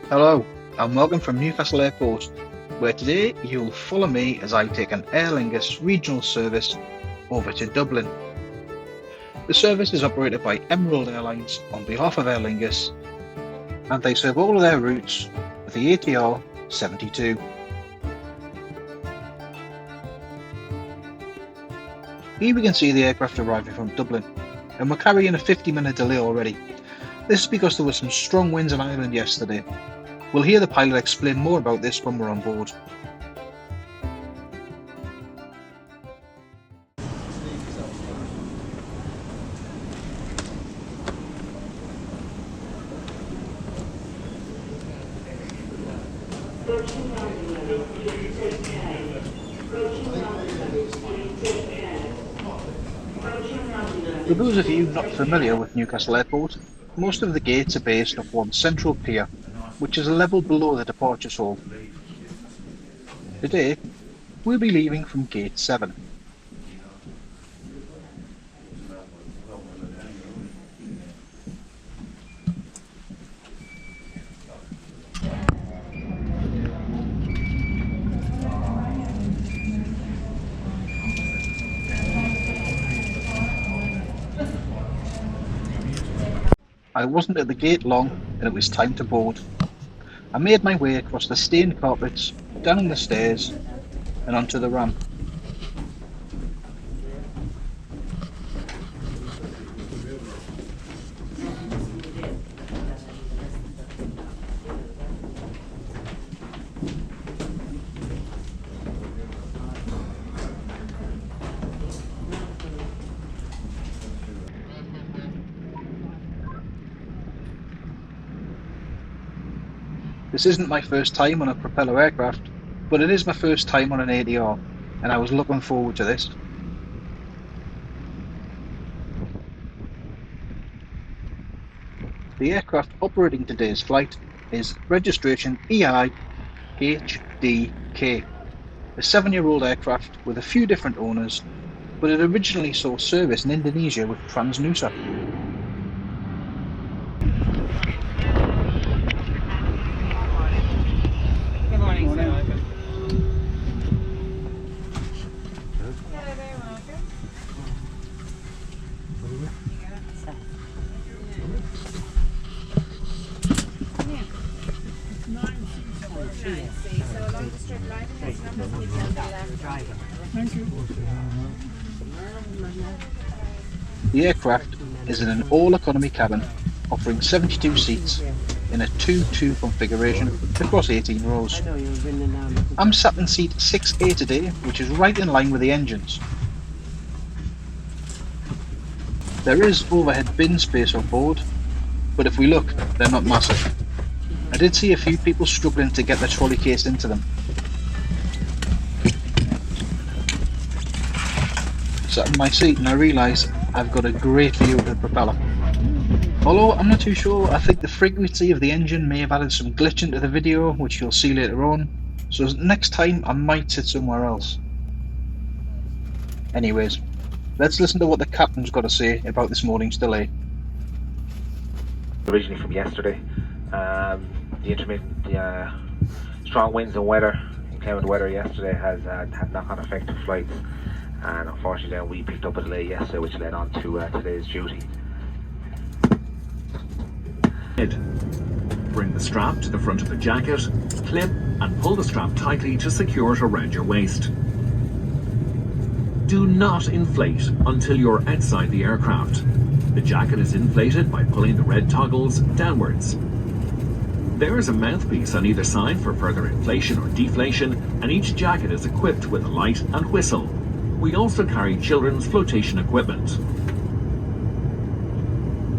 Hello, and welcome from Newcastle Airport, where today you'll follow me as I take an Aer Lingus Regional service over to Dublin. The service is operated by Emerald Airlines on behalf of Aer Lingus, and they serve all of their routes with the ATR 72. Here we can see the aircraft arriving from Dublin, and we're carrying a 50-minute delay already. This is because there were some strong winds in Ireland yesterday. We'll hear the pilot explain more about this when we're on board. For those of you not familiar with Newcastle Airport, most of the gates are based off one central pier, which is a level below the departures hall. Today, we'll be leaving from Gate 7. I wasn't at the gate long and it was time to board. I made my way across the stained carpets, down the stairs and onto the ramp. This isn't my first time on a propeller aircraft, but it is my first time on an ATR, and I was looking forward to this. The aircraft operating today's flight is registration EI-HDK, a 7-year-old aircraft with a few different owners, but it originally saw service in Indonesia with Transnusa. The aircraft is in an all-economy cabin, offering 72 seats in a 2-2 configuration across 18 rows. I'm sat in seat 6A today, which is right in line with the engines. There is overhead bin space on board, but if we look, they're not massive. I did see a few people struggling to get the trolley case into them. Sat in my seat and I realise I've got a great view of the propeller. Although I'm not too sure, I think the frequency of the engine may have added some glitch into the video, which you'll see later on, so next time I might sit somewhere else. Anyways, let's listen to what the captain's got to say about this morning's delay. Originally from yesterday, the intermittent strong winds and weather, inclement weather yesterday has had knock-on effect to flights, and unfortunately then we picked up a delay yesterday which led on to today's duty. Bring the strap to the front of the jacket, clip and pull the strap tightly to secure it around your waist. Do not inflate until you're outside the aircraft. The jacket is inflated by pulling the red toggles downwards. There is a mouthpiece on either side for further inflation or deflation, and each jacket is equipped with a light and whistle. We also carry children's flotation equipment.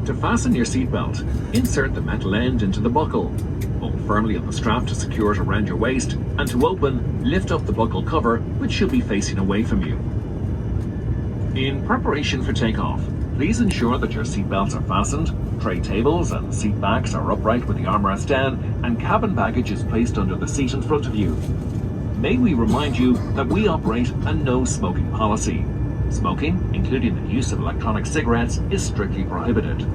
To fasten your seatbelt, insert the metal end into the buckle. Hold firmly on the strap to secure it around your waist, and to open, lift up the buckle cover, which should be facing away from you. In preparation for takeoff, please ensure that your seatbelts are fastened, tray tables and seat backs are upright with the armrest down, and cabin baggage is placed under the seat in front of you. May we remind you that we operate a no smoking policy. Smoking, including the use of electronic cigarettes, is strictly prohibited.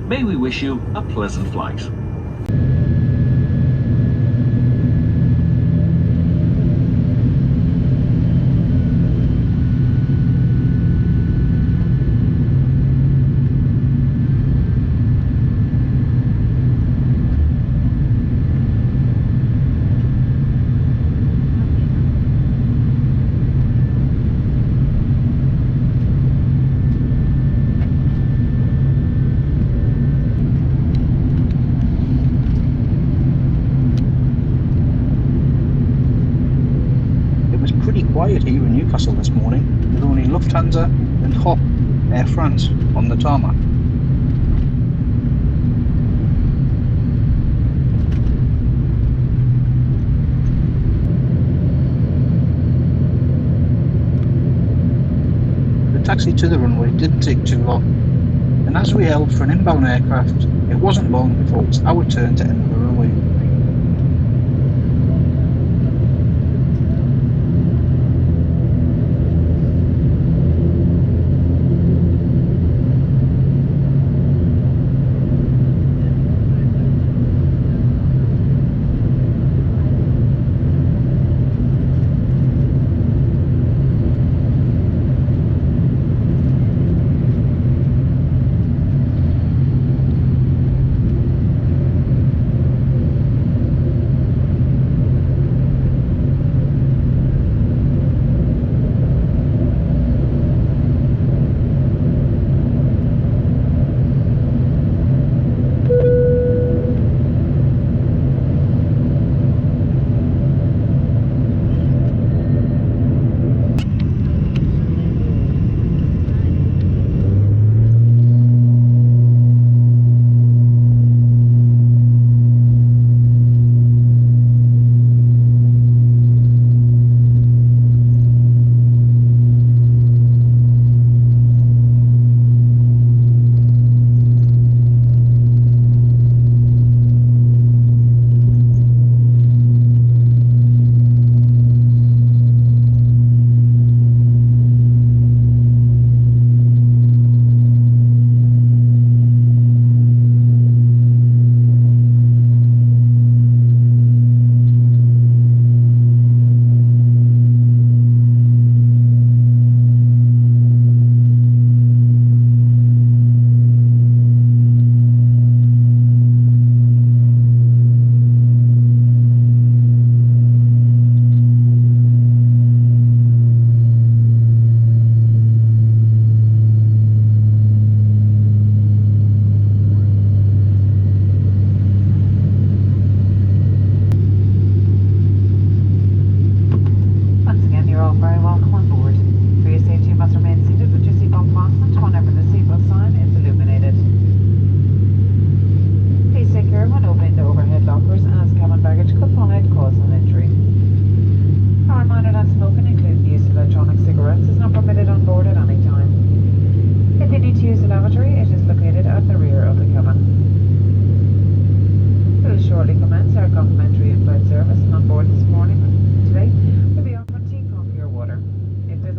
May we wish you a pleasant flight. quiet here in Newcastle this morning, with only Lufthansa and HOP Air France on the tarmac. The taxi to the runway didn't take too long, and as we held for an inbound aircraft, it wasn't long before it was our turn to enter the runway.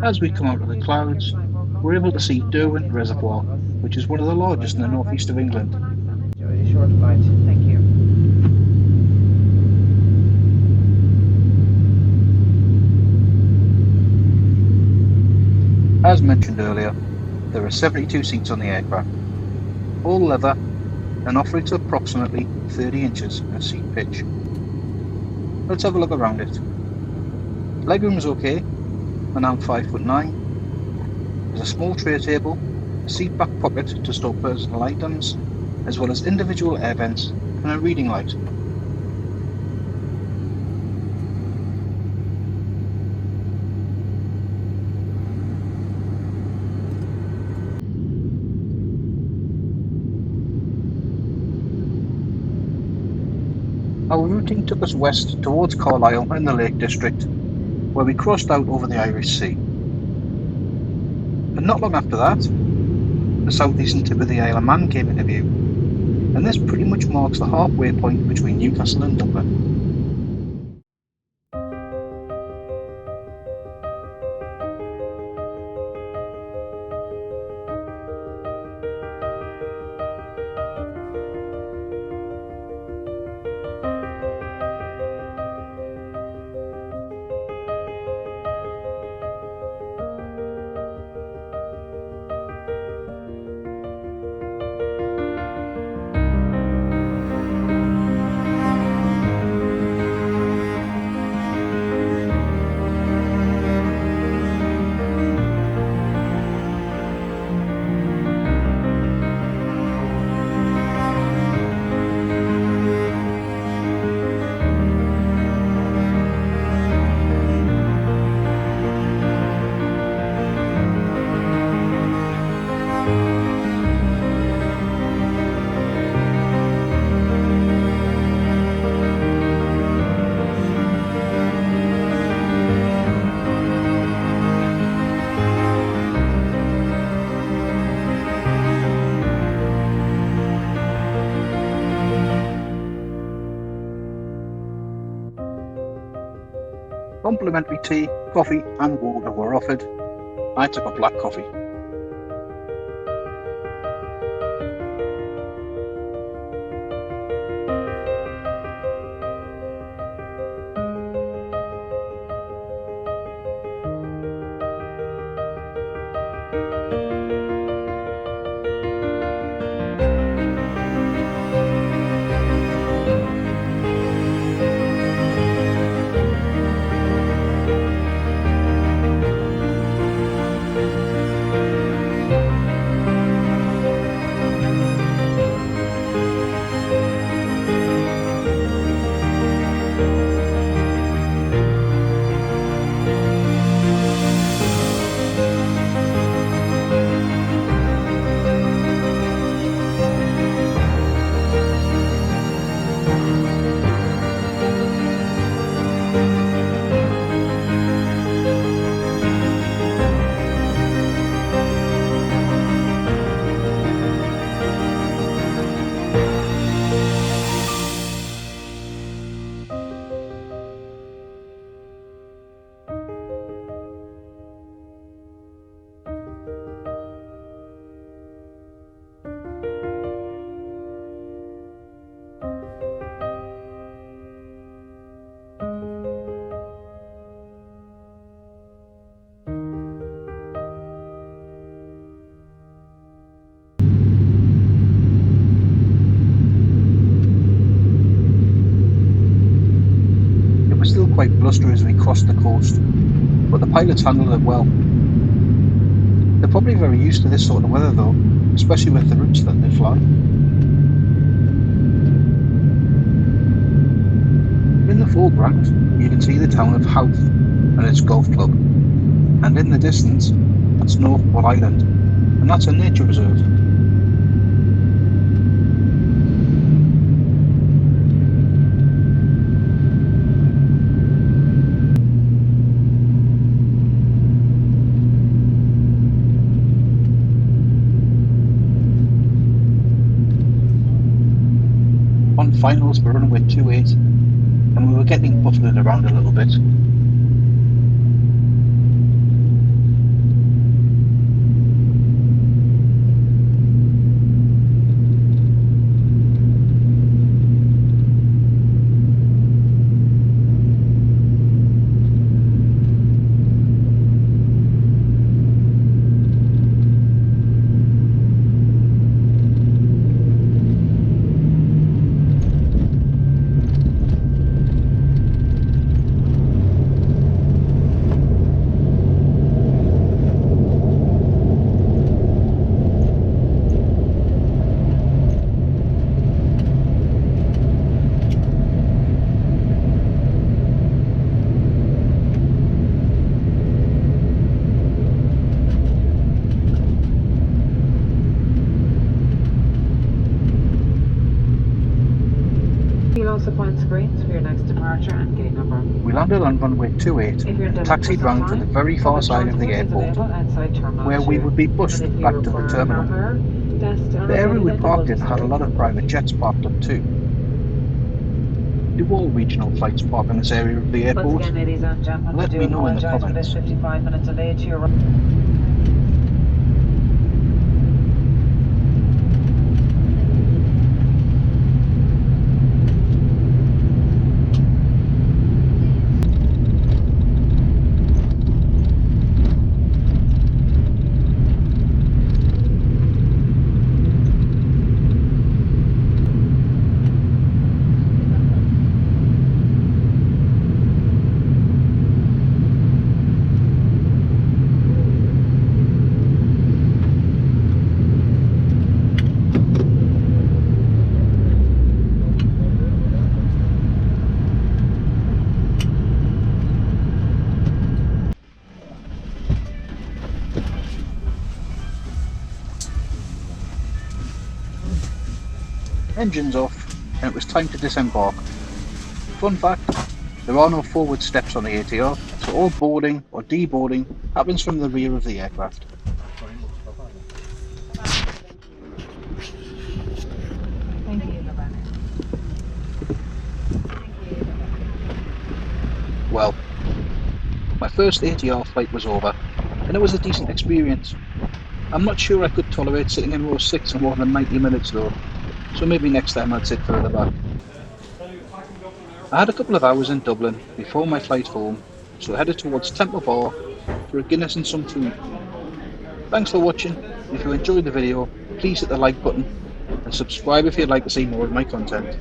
As we come out of the clouds, we're able to see Derwent Reservoir, which is one of the largest in the northeast of England. Enjoy the short flight. Thank you. As mentioned earlier, there are 72 seats on the aircraft, all leather and offering to approximately 30 inches in seat pitch. Let's have a look around it. Legroom is okay, and I'm 5'9". There's a small tray table, a seat back pocket to store personal items, as well as individual air vents and a reading light. Our routing took us west towards Carlisle in the Lake District, where we crossed out over the Irish Sea. And not long after that, the southeastern tip of the Isle of Man came into view, and this pretty much marks the halfway point between Newcastle and Dublin. Complimentary tea, coffee and water were offered. I took a black coffee. It was still quite blustery as we crossed the coast, but the pilots handled it well. They're probably very used to this sort of weather though, especially with the routes that they fly. In the foreground, you can see the town of Howth and its golf club, and in the distance, that's Northport Island, and that's a nature reserve. On finals for runway 28, and we were getting buffeted around a little bit. You'll also find screens for your next departure and gate number. We landed on runway 28 and taxied round to the very far side of the airport, where we would be bused back to the terminal. The area we parked in had a lot of private jets parked up too. Do all regional flights park in this area of the airport? Once again, ladies and gentlemen, Let we me do know in the apologise for this comments. 55-minute delay to your... Engines off, and it was time to disembark. Fun fact, there are no forward steps on the ATR, so all boarding or deboarding happens from the rear of the aircraft. Thank you. Well, My first ATR flight was over, and it was a decent experience. I'm not sure I could tolerate sitting in row 6 for more than 90 minutes though, so maybe next time I'd sit further back. I had a couple of hours in Dublin before my flight home, so I headed towards Temple Bar for a Guinness and some food. Thanks for watching. If you enjoyed the video, please hit the like button and subscribe if you'd like to see more of my content.